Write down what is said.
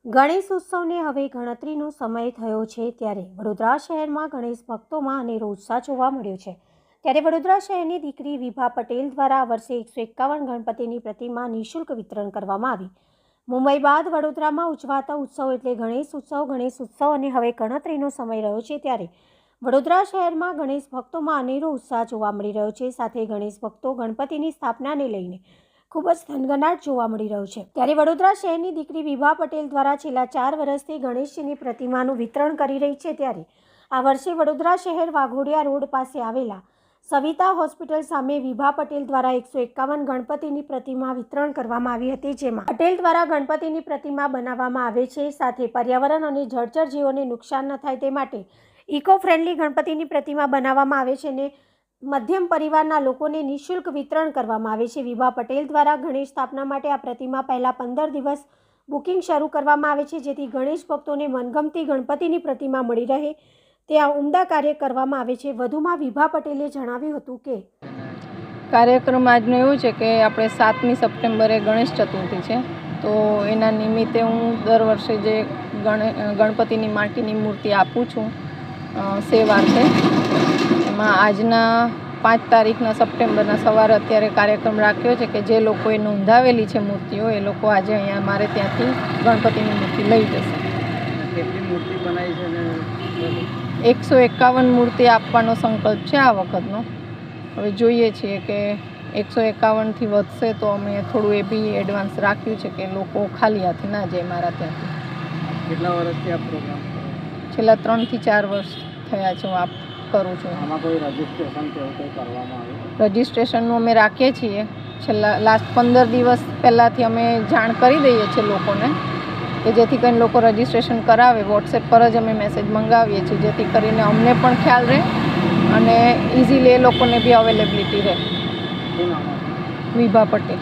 ગણેશ ઉત્સવને હવે ગણતરીનો સમય થયો છે ત્યારે વડોદરા શહેરમાં ગણેશ ભક્તોમાં અનેરો ઉત્સાહ જોવા મળ્યો છે। ત્યારે વડોદરા શહેરની દીકરી વિભા પટેલ દ્વારા આ વર્ષે 151 ગણપતિની પ્રતિમા નિઃશુલ્ક વિતરણ કરવામાં આવી। મુંબઈ બાદ વડોદરામાં ઉજવાતા ઉત્સવ એટલે ગણેશ ઉત્સવ અને હવે ગણતરીનો સમય રહ્યો છે ત્યારે વડોદરા શહેરમાં ગણેશ ભક્તોમાં અનેરો ઉત્સાહ જોવા મળી રહ્યો છે। સાથે ગણેશ ભક્તો ગણપતિની સ્થાપનાને લઈને ખૂબ જ થનગનાટ જોવા મળી રહ્યો છે। ત્યારે વડોદરા શહેરની દીકરી વિભા પટેલ દ્વારા છેલ્લા 4 વર્ષથી ગણેશજીની પ્રતિમાનું વિતરણ કરી રહી છે ત્યારે આ વર્ષે વડોદરા શહેર વાઘોડિયા રોડ પાસે આવેલા સવિતા હોસ્પિટલ સામે વિભા પટેલ દ્વારા 151 ગણપતિની પ્રતિમા વિતરણ કરવામાં આવી હતી। જેમાં પટેલ દ્વારા ગણપતિની પ્રતિમા બનાવવામાં આવે છે, સાથે પર્યાવરણ અને જળચર જીવોને નુકસાન ન થાય તે માટે ઇકો ફ્રેન્ડલી ગણપતિની પ્રતિમા બનાવવામાં આવે છે અને મધ્યમ પરિવારના લોકોને નિઃશુલ્ક વિતરણ કરવામાં આવે છે। વિભા પટેલ દ્વારા ગણેશ સ્થાપના માટે આ પ્રતિમા પહેલા 15 દિવસ બુકિંગ શરૂ કરવામાં આવે છે, જેથી ગણેશ ભક્તોને મનગમતી ગણપતિની પ્રતિમા મળી રહે તે આ ઉમદા કાર્ય કરવામાં આવે છે। વધુમાં વિભા પટેલે જણાવ્યું હતું કે કાર્યક્રમ આજનો એવું છે કે આપણે 7મી સપ્ટેમ્બરે ગણેશ ચતુર્થી છે, તો એના નિમિત્તે હું દર વર્ષે જે ગણપતિની માટીની મૂર્તિ આપું છું સેવાર્થે, એમાં આજના 5 તારીખના સપ્ટેમ્બરના સવારે અત્યારે કાર્યક્રમ રાખ્યો છે કે જે લોકોએ નોંધાવેલી છે મૂર્તિઓ એ લોકો આજે અહીંયા મારે ત્યાંથી ગણપતિની મૂર્તિ લઈ જશે। કેટલી મૂર્તિ બનાવી છે? 151 મૂર્તિ આપવાનો સંકલ્પ છે આ વખતનો। હવે જોઈએ છીએ કે 151થી વધશે તો અમે થોડું એ બી એડવાન્સ રાખ્યું છે કે લોકો ખાલી હાથે ના જાય મારા ત્યાંથી। કેટલા વર્ષથી આ પ્રોગ્રામ છેલ્લા 3 થી 4 વર્ષ થયા છે હું આ કરું છું। આમાં કોઈ રજિસ્ટ્રેશન કે એવું કંઈ કરવામાં આવે? રજિસ્ટ્રેશનનું અમે રાખીએ છીએ, છેલ્લા લાસ્ટ 15 દિવસ પહેલાંથી અમે જાણ કરી દઈએ છીએ લોકોને કે જેથી કરીને લોકો રજિસ્ટ્રેશન કરાવે। વોટ્સએપ પર જ અમે મેસેજ મંગાવીએ છીએ જેથી કરીને અમને પણ ખ્યાલ રહે અને ઇઝીલી એ લોકોને બી અવેલેબિલિટી રહે। શું નામ? વિભા પટેલ।